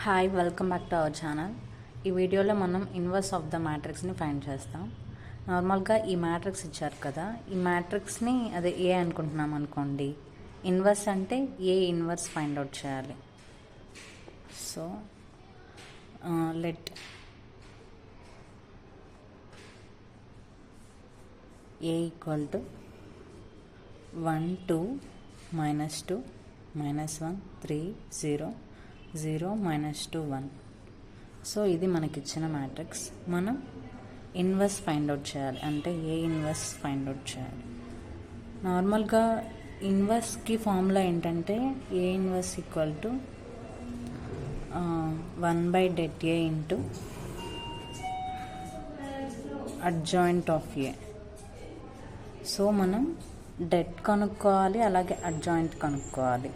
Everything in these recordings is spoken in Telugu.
Hi, welcome back to our channel. ఈ వీడియోలో మనం ఇన్వర్స్ ఆఫ్ ద మ్యాట్రిక్స్ని ఫైండ్ చేస్తాం. నార్మల్గా ఈ మ్యాట్రిక్స్ ఇచ్చారు కదా, ఈ మ్యాట్రిక్స్ని అదే ఏ అనుకుంటున్నాం అనుకోండి. ఇన్వర్స్ అంటే ఏ ఇన్వర్స్ ఫైండ్ అవుట్ చేయాలి. So let A equal to 1 2 -2 -1 3 0 0 -2 1. So ఇది మనకిచ్చిన మ్యాట్రిక్స్. మనం ఇన్వర్స్ ఫైండ్ అవుట్ చేయాలి, అంటే ఏ ఇన్వర్స్ ఫైండ్ అవుట్ చేయాలి. నార్మల్గా ఇన్వర్స్కి ఫార్ములా ఏంటంటే ఏ inverse equal to 1/det into adjoint of A. So మనం డెట్ కనుక్కోవాలి, అలాగే అడ్జాయింట్ కనుక్కోవాలి.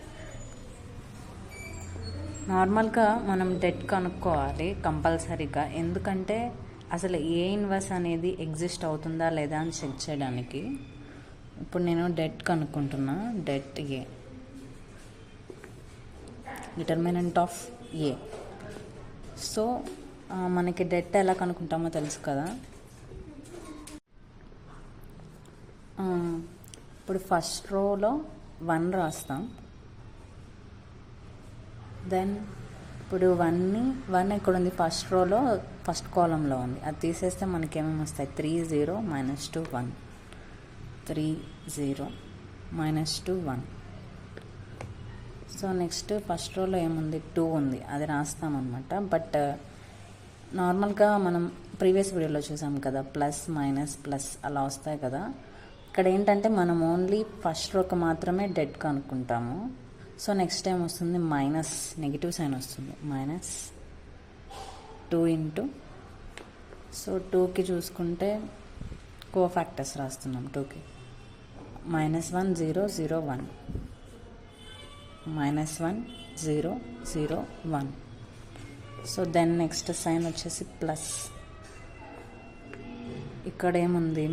నార్మల్గా మనం డెట్ కనుక్కోవాలి కంపల్సరీగా, ఎందుకంటే అసలు ఏ ఇన్వర్స్ అనేది ఎగ్జిస్ట్ అవుతుందా లేదా అని చెక్ చేయడానికి. ఇప్పుడు నేను డెట్ కనుక్కుంటున్నా. Det A, determinant of A. So మనకి డెట్ ఎలా కనుక్కుంటామో తెలుసు కదా. ఇప్పుడు ఫస్ట్ రోలో 1 రాస్తాం. దెన్ ఇప్పుడు 1 ఎక్కడ ఉంది? ఫస్ట్ రోలో ఫస్ట్ కాలంలో ఉంది. అది తీసేస్తే మనకి ఏమేమి వస్తాయి? 3 0 -2 1 3 0 -2 1. సో నెక్స్ట్ ఫస్ట్ రోలో ఏముంది? 2 ఉంది, అది రాస్తామన్నమాట. బట్ నార్మల్గా మనం ప్రీవియస్ వీడియోలో చూసాం కదా, ప్లస్ మైనస్ ప్లస్ అలా వస్తాయి కదా. ఇక్కడ ఏంటంటే మనం ఓన్లీ ఫస్ట్ రోకి మాత్రమే డెట్ కనుక్కుంటాము. సో నెక్స్ట్ టైం వస్తుంది మైనస్, నెగిటివ్ సైన్ వస్తుంది. -2 ఇంటూ, సో 2కి చూసుకుంటే కోఫాక్టర్స్ రాస్తున్నాం. 2కి -1 0 0 1 -1 0 0 1. సో దెన్ నెక్స్ట్ సైన్ వచ్చేసి ప్లస్. ఇక్కడ ఏముంది?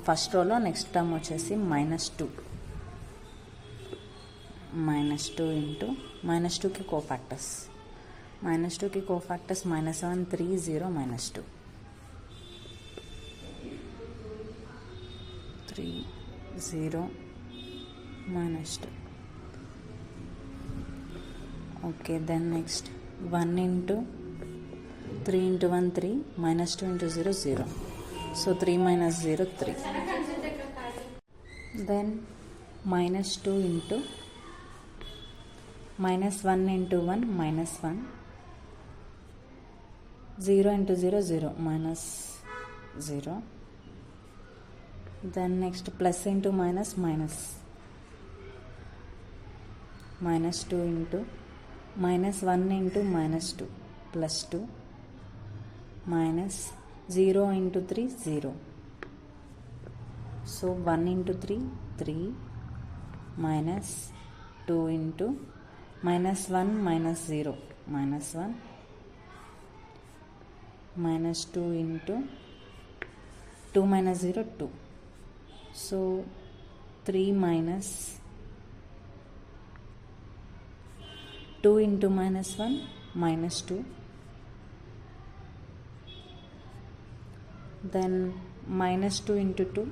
ఫస్ట్ రోలో నెక్స్ట్ టర్మ్ వచ్చేసి -2 ఇంటూ -2కి కోఫాక్టర్స్. -2కి cofactors -1 3 0 -2 3 0 -2. Okay, then next 1 into 3 into 1 3 -2 into 0 0. So 3 -0 3. Then -2 into -1 into 1 -1 0 into 0 0 -0. Then next plus into minus -2 into -1 into -2 +2 -0 into 3 0. So 1 into 3 3 -2 into -1 -0 -1 -2 into 2 -0 2. So 3 -2 into -1 -2. Then -2 into 2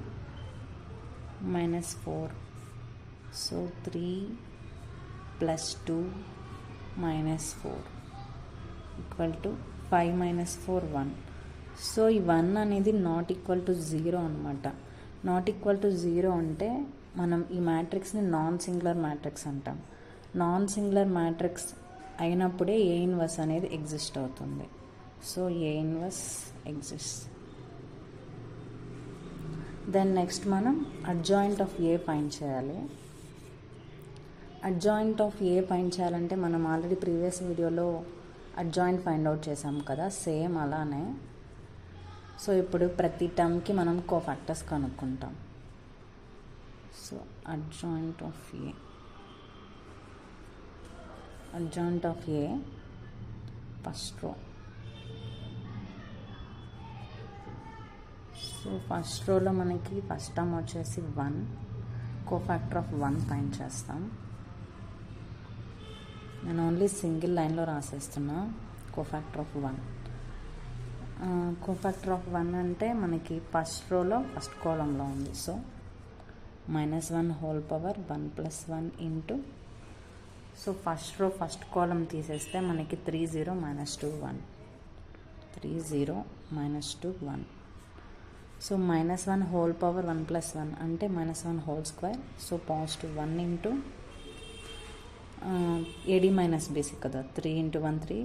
-4. So 3 +2 -4 equal to 5 -4 1. So ఈ 1 అనేది నాట్ ఈక్వల్ టు 0 అనమాట. నాట్ ఈక్వల్ టు 0 అంటే మనం ఈ మ్యాట్రిక్స్ని నాన్ సింగులర్ మ్యాట్రిక్స్ అంటాం. నాన్ సింగులర్ మ్యాట్రిక్స్ అయినప్పుడే ఏ ఇన్వర్స్ అనేది ఎగ్జిస్ట్ అవుతుంది. So A inverse exist. Then next మనం అడ్జాయింట్ ఆఫ్ ఏ ఫైండ్ చేయాలి. అడ్జాయింట్ ఆఫ్ ఏ ఫైండ్ చేయాలంటే మనం ఆల్రెడీ ప్రీవియస్ వీడియోలో అడ్జాయింట్ ఫైండ్ అవుట్ చేసాం కదా, సేమ్ అలానే. సో ఇప్పుడు ప్రతి టర్మ్కి మనం కోఫాక్టర్స్ కనుక్కుంటాం. So adjoint of A first row. So first రోలో మనకి ఫస్ట్ టర్మ్ వచ్చేసి 1, కోఫాక్టర్ ఆఫ్ 1 ఫైండ్ చేస్తాం. నేను ఓన్లీ సింగిల్ లైన్లో రాసేస్తున్నా. Cofactor of 1. కోఫాక్టర్ ఆఫ్ 1 అంటే మనకి ఫస్ట్ రోలో ఫస్ట్ కాలంలో ఉంది. So -1 whole power 1 + 1 into, so first row first column తీసేస్తే మనకి 3 0 -2 1, 3 0 -2 1. సో -1 హోల్ పవర్ 1 + 1 అంటే -1 whole square. So +1 into AD - BC కదా, 3 × 1 3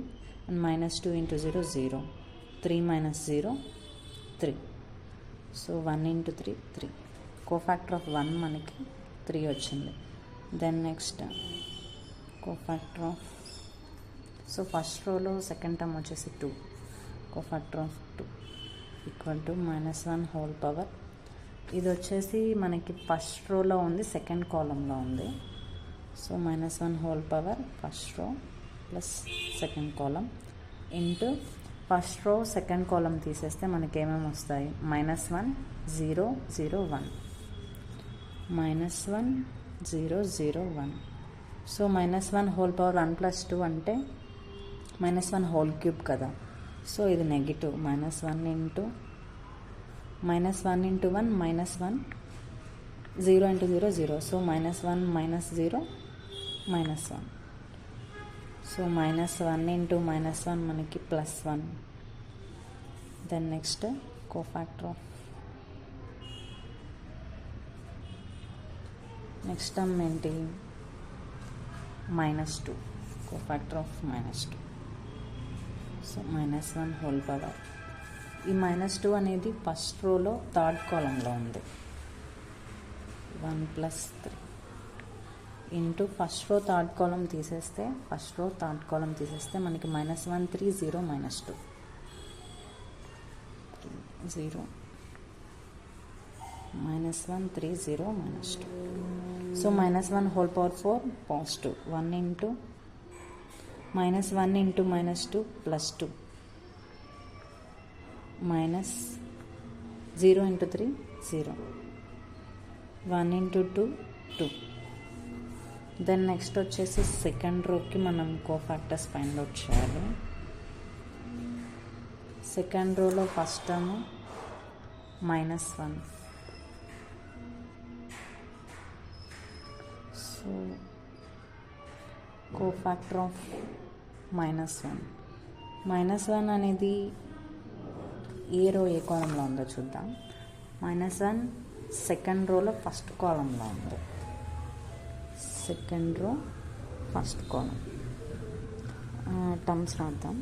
అండ్ -2 × 0 0, 3 - 0 3. సో 1 × 3 3. కోఫాక్టర్ ఆఫ్ 1 మనకి 3 వచ్చింది. Then next cofactor of, so first రోలో సెకండ్ టర్మ్ వచ్చేసి 2, cofactor of 2 equal to -1 whole power, ఇది వచ్చేసి మనకి ఫస్ట్ రోలో ఉంది, సెకండ్ కాలంలో ఉంది. So -1 whole power first row plus second column into, first row second column తీసేస్తే మనకి ఏమేమి వస్తాయి, -1 0 0 1, -1 0 0 1. సో -1 హోల్ పవర్ 1 + 2 అంటే -1 హోల్ క్యూబ్ కదా. సో ఇది negative, -1 into -1 × 1 -1, 0 × 0 0. So -1 - 0 -1. So -1 into -1 మనకి +1. Then next cofactor of, next term ఏంటి, -2, cofactor of -2. So -1 whole power, ఈ -2 అనేది ఫస్ట్ రోలో థర్డ్ కాలంలో ఉంది, 1 + 3 ఇంటూ ఫస్ట్ రో థర్డ్ కాలం తీసేస్తే, ఫస్ట్ రో థర్డ్ కాలం తీసేస్తే మనకి -1 3 0 -2 0, -1 3 0 -2. So -1 whole power 4 +2, 1 into -1 × -2 +2, -0 × 3 0, 1 × 2 2. Then next వచ్చేసి సెకండ్ రోకి మనం కోఫాక్టర్స్ ఫైండ్ అవుట్ చేయాలి. సెకండ్ రోలో first term -1, so cofactor of -1. -1 అనేది ఏ రో ఏ కాలంలో ఉందో చూద్దాం. -1 సెకండ్ రోలో ఫస్ట్ కాలంలో ఉంది, second row first column. Terms రాద్దాం.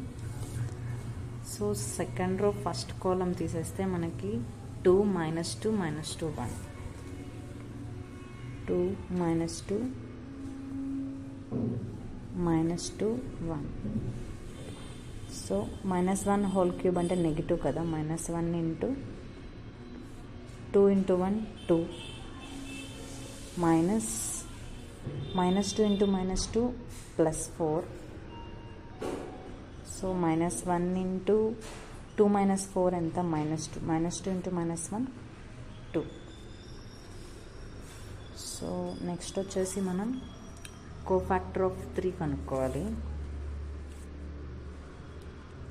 So second row first column తీసేస్తే మనకి 2 -2 -2 1, 2 -2 -2 1. సో -1 హోల్ క్యూబ్ అంటే నెగిటివ్ కదా, -1 ఇంటూ 2 × 1 2, -2 × -2 +4. సో -1 ఇంటూ 2 - 4 ఎంత, -2, -2 × -1 2. సో నెక్స్ట్ వచ్చేసి మనం కోఫాక్టర్ ఆఫ్ 3 కనుక్కోవాలి.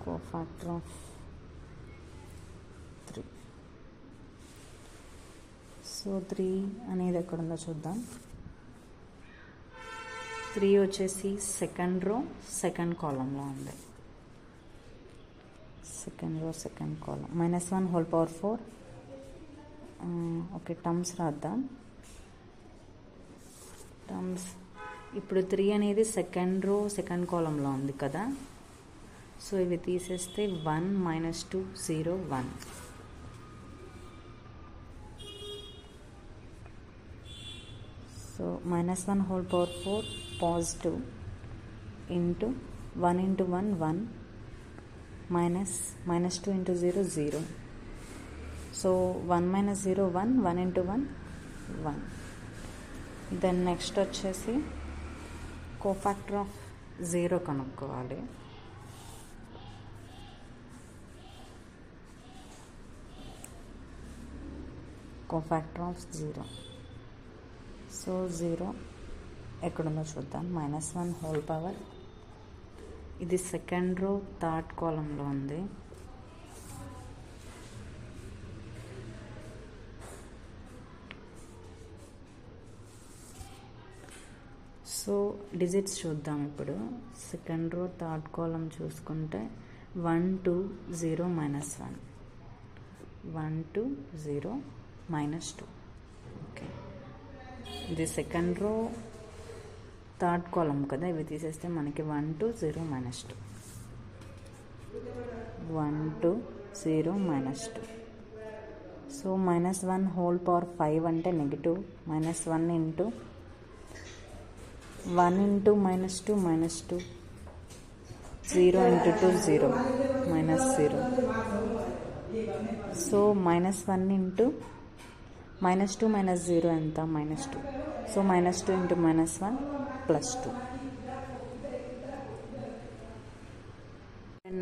కోఫాక్టర్ ఆఫ్ 3, సో 3 అనేది ఎక్కడ ఉందో చూద్దాం. 3 వచ్చేసి సెకండ్ రో సెకండ్ కాలంలో ఉంది, సెకండ్ రో సెకండ్ కాలం. -1 హోల్ పవర్ 4. ఓకే, టర్మ్స్ రాద్దాం. టర్మ్స్ ఇప్పుడు 3 అనేది సెకండ్ రో సెకండ్ కాలంలో ఉంది కదా. సో ఇవి తీసేస్తే 1 -2 0 1. So -1 whole power 4 positive into 1 × 1 1, -2 × 0 0. So 1 - 0 1, 1 × 1 1. Then next వచ్చేసి కోఫాక్టర్ ఆఫ్ 0 కనుక్కోవాలి. కోఫాక్టర్ ఆఫ్ 0, సో 0 ఎక్కడుందో చూద్దాం. -1 హోల్ పవర్ ఇది సెకండ్ రో థర్డ్ కాలంలో ఉంది. సో డిజిట్స్ చూద్దాం ఇప్పుడు. సెకండ్ రో థర్డ్ కాలం చూసుకుంటే 1 2 0 -1, 1 2 0 -2. ఓకే, ఇది సెకండ్ రో థర్డ్ కాలం కదా, ఇవి తీసేస్తే మనకి 1 2 0 -2, 1 2 0 -2. సో -1 హోల్ పవర్ 5 అంటే negative. -1 into 1 into -2 -2, 0 into 2 0 -0. So -1 into -2 -0 ఎంత? -2. So -2 into -1 +2.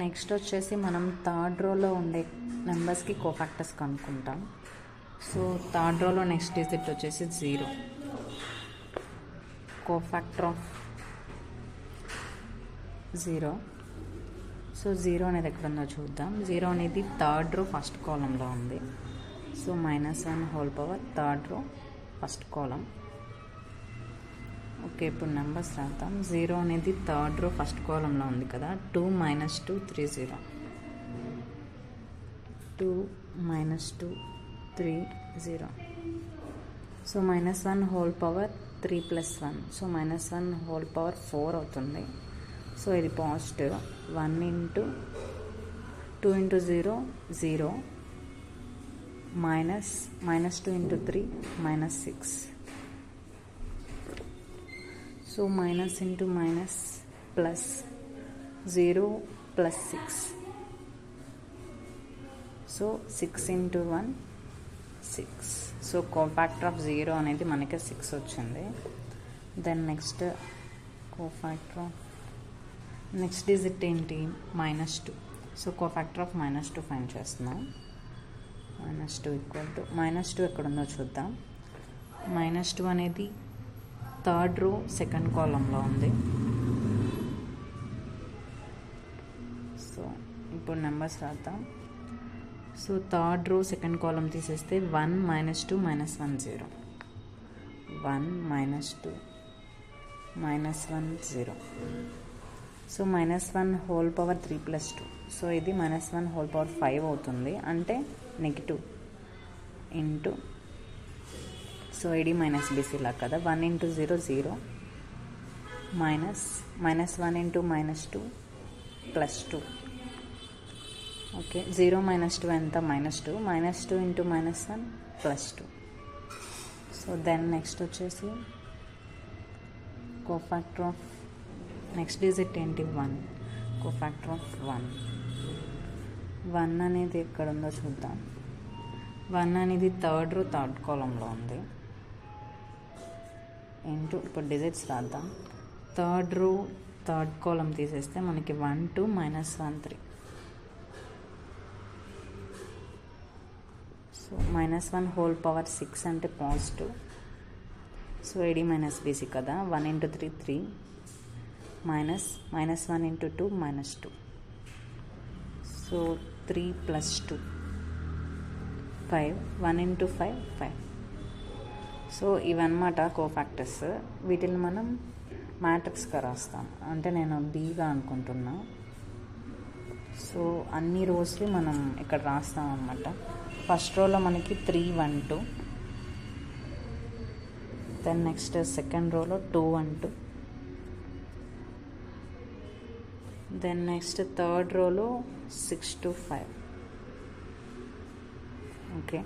నెక్స్ట్ వచ్చేసి మనం థర్డ్ రోలో ఉండే నెంబర్స్కి కోఫాక్టర్స్ కనుక్కుంటాం. సో థర్డ్ రోలో నెక్స్ట్ డిజిట్ వచ్చేసి 0. Cofactor of 0. సో 0 అనేది ఎక్కడ ఉందో చూద్దాం. 0 అనేది థర్డ్ రో ఫస్ట్ కాలంలో ఉంది. So -1 whole power third row first కాలం. ఓకే, ఇప్పుడు నెంబర్స్ రాద్దాం. 0 అనేది థర్డ్ రో ఫస్ట్ కాలంలో ఉంది కదా. 2 -2 3 0, 2 -2 3 0. So -1 whole power 3 + 1, so -1 whole power 4 అవుతుంది. సో ఇది positive. 1 into 2 into 0 0, -2 into 3 -6. So minus into minus plus 0 + 6. So 6 into 1 6. So cofactor of 0 అనేది మనకి 6 వచ్చింది. Then next cofactor of next digit ఏంటి? -2. సో కోఫాక్టర్ ఆఫ్ -2 ఫైండ్ చేస్తున్నాం. -2 = -2 ఎక్కడ ఉందో చూద్దాం. -2 అనేది థర్డ్ రో సెకండ్ కాలంలో ఉంది. సో ఇప్పుడు నెంబర్స్ రాద్దాం. So third row second column తీసేస్తే 1 -2 -1 0, 1 -2 -1 0. So -1 whole power 3 + 2. సో ఇది -1 హోల్ పవర్ 5 అవుతుంది, అంటే negative into. So AD - BC లా కదా. 1 ఇంటూ 0 0, -1 ఇంటూ -2 +2. ఓకే, 0 -2 ఎంత? -2, -2 ఇంటూ -1 +2. సో దెన్ నెక్స్ట్ వచ్చేసి కోఫాక్టర్ ఆఫ్ నెక్స్ట్ డిజిట్ ఏంటి? 1. కోఫాక్టర్ ఆఫ్ 1 అనేది ఎక్కడ ఉందో చూద్దాం. 1 అనేది థర్డ్ రో థర్డ్ కాలంలో ఉంది. ఇప్పుడు డిజిట్స్ రాద్దాం. థర్డ్ రో థర్డ్ కాలం తీసేస్తే మనకి 1 2 -1 3. సో -1 హోల్ పవర్ 6 అంటే పాజిటివ్. సో AD - BC కదా. 1 into 3 3, -1 into 2 -2. So 3 + 2 5, 1 into 5 5. So ఇవన్నమాట కోఫాక్టర్స్. వీటిని మనం మ్యాట్రిక్స్గా రాస్తాం, అంటే నేను Bగా అనుకుంటున్నా. సో అన్ని రోస్ని మనం ఇక్కడ రాస్తాం అన్నమాట. ఫస్ట్ రోలో మనకి 3 1 2, దెన్ నెక్స్ట్ సెకండ్ రోలో 2 1 2, దెన్ నెక్స్ట్ థర్డ్ రోలో 6 2 5. ఓకే,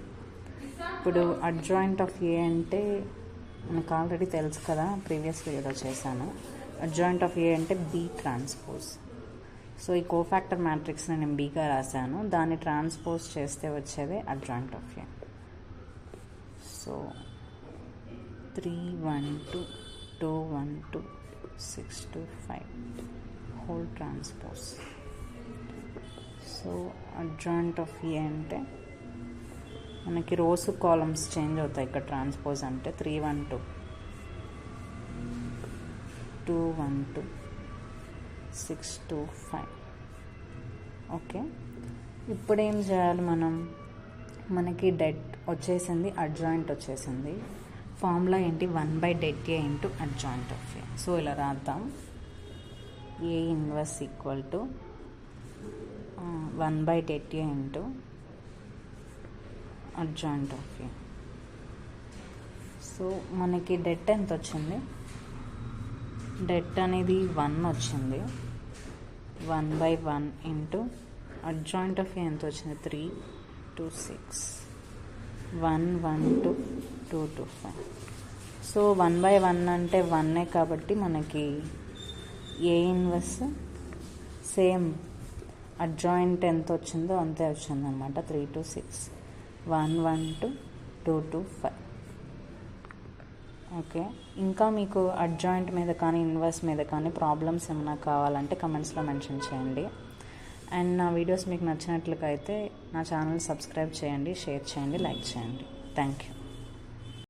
ఇప్పుడు అడ్జాయింట్ ఆఫ్ A అంటే మనకు ఆల్రెడీ తెలుసు కదా, ప్రీవియస్ వీడియోలో చేశాను. అడ్జాయింట్ ఆఫ్ A అంటే B ట్రాన్స్పోజ్. సో ఈ కోఫాక్టర్ మ్యాట్రిక్స్ని నేను Bగా రాశాను, దాన్ని ట్రాన్స్పోజ్ చేస్తే వచ్చేదే adjoint of A. So 3 1 2 2 1 2 6 2 5 whole transpose. So adjoint of A అంటే మనకి రోస్ కాలమ్స్ చేంజ్ అవుతాయి ఇక్కడ. ట్రాన్స్పోజ్ అంటే 3 1 2 2 1 2 625. ఓకే, ఇప్పుడు ఏం చేయాలి మనం? మనకి డెట్ వచ్చేసింది, అడ్జాయింట్ వచ్చేసింది. ఫార్ములా ఏంటి? 1/det A into adjoint of A. So ఇలా రాద్దాం, A inverse equal to 1/det A into adjoint of A. So మనకి డెట్ ఎంత వచ్చింది? డెట్ అనేది 1 వచ్చింది. 1/1 ఇంటూ అడ్జాయింట్ ఆఫ్ ఏ ఎంత వచ్చింది? 326. 112 225. సో 1/1 అంటే 1 కాబట్టి మనకి ఏ ఇన్వర్స్ సేమ్ అడ్జాయింట్ ఎంత వచ్చిందో అంతే వచ్చిందనమాట, 326. 112 225. ఓకే, ఇంకా మీకు అడ్జాయింట్ మీద కానీ ఇన్వర్స్ మీద కానీ ప్రాబ్లమ్స్ ఏమైనా కావాలంటే కమెంట్స్లో మెన్షన్ చేయండి. అండ్ నా వీడియోస్ మీకు నచ్చినట్లయితే నా ఛానల్ సబ్స్క్రైబ్ చేయండి, షేర్ చేయండి, లైక్ చేయండి. Thank you.